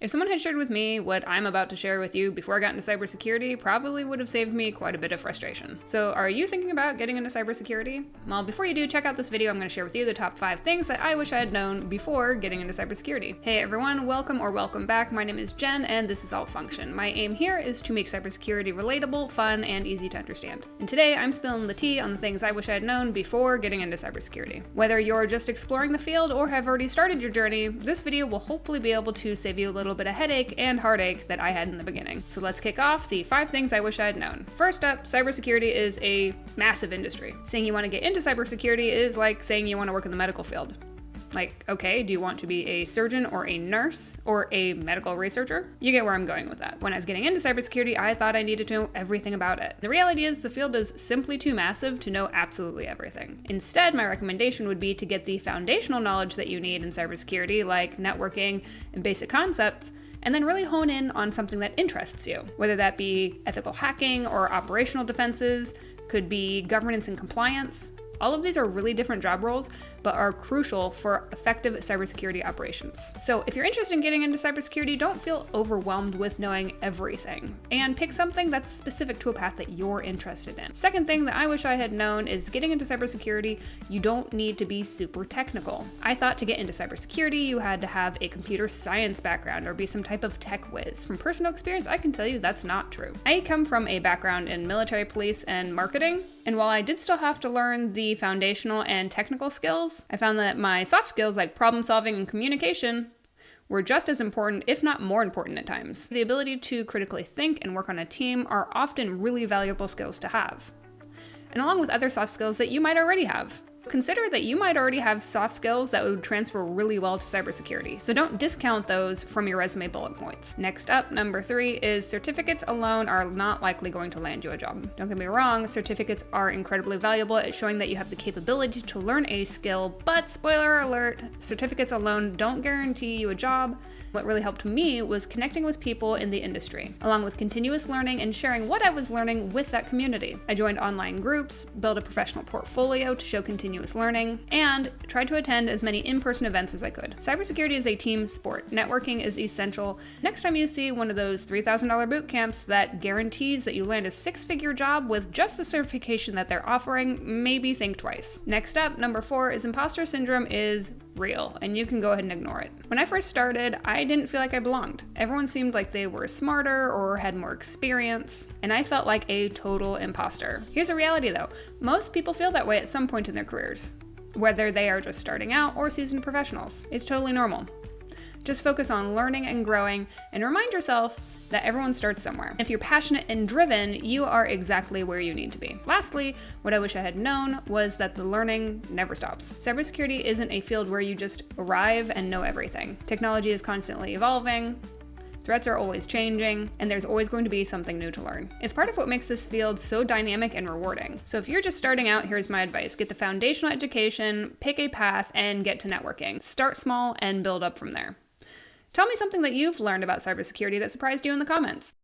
If someone had shared with me what I'm about to share with you before I got into cybersecurity, probably would have saved me quite a bit of frustration. So are you thinking about getting into cybersecurity? Well, before you do, check out this video. I'm going to share with you the top 5 things that I wish I had known before getting into cybersecurity. Hey everyone, welcome or welcome back. My name is Jen and this is Alt Function. My aim here is to make cybersecurity relatable, fun, and easy to understand. And today I'm spilling the tea on the things I wish I had known before getting into cybersecurity. Whether you're just exploring the field or have already started your journey, this video will hopefully be able to save you a little bit of headache and heartache that I had in the beginning. So let's kick off the 5 things I wish I had known. First up, cybersecurity is a massive industry. Saying you want to get into cybersecurity is like saying you want to work in the medical field. Like, okay, do you want to be a surgeon or a nurse or a medical researcher? You get where I'm going with that. When I was getting into cybersecurity, I thought I needed to know everything about it. The reality is the field is simply too massive to know absolutely everything. Instead, my recommendation would be to get the foundational knowledge that you need in cybersecurity, like networking and basic concepts, and then really hone in on something that interests you, whether that be ethical hacking or operational defenses, could be governance and compliance. All of these are really different job roles, but are crucial for effective cybersecurity operations. So if you're interested in getting into cybersecurity, don't feel overwhelmed with knowing everything, and pick something that's specific to a path that you're interested in. Second thing that I wish I had known is getting into cybersecurity, you don't need to be super technical. I thought to get into cybersecurity, you had to have a computer science background or be some type of tech whiz. From personal experience, I can tell you that's not true. I come from a background in military police and marketing, and while I did still have to learn the foundational and technical skills, I found that my soft skills like problem solving and communication were just as important, if not more important at times. The ability to critically think and work on a team are often really valuable skills to have, and along with other soft skills that you might already have. Consider that you might already have soft skills that would transfer really well to cybersecurity, so don't discount those from your resume bullet points. Next up, number 3 is certificates alone are not likely going to land you a job. Don't get me wrong, certificates are incredibly valuable at showing that you have the capability to learn a skill, but spoiler alert, certificates alone don't guarantee you a job. What really helped me was connecting with people in the industry, along with continuous learning and sharing what I was learning with that community. I joined online groups, built a professional portfolio to show continuous learning, and tried to attend as many in-person events as I could. Cybersecurity is a team sport. Networking is essential. Next time you see one of those $3,000 boot camps that guarantees that you land a 6-figure job with just the certification that they're offering, maybe think twice. Next up, number 4 is imposter syndrome is real, and you can go ahead and ignore it. When I first started, I didn't feel like I belonged. Everyone seemed like they were smarter or had more experience, and I felt like a total imposter. Here's the reality though, most people feel that way at some point in their careers, whether they are just starting out or seasoned professionals. It's totally normal. Just focus on learning and growing, and remind yourself that everyone starts somewhere. If you're passionate and driven, you are exactly where you need to be. Lastly, what I wish I had known was that the learning never stops. Cybersecurity isn't a field where you just arrive and know everything. Technology is constantly evolving, threats are always changing, and there's always going to be something new to learn. It's part of what makes this field so dynamic and rewarding. So if you're just starting out, here's my advice. Get the foundational education, pick a path, and get to networking. Start small and build up from there. Tell me something that you've learned about cybersecurity that surprised you in the comments.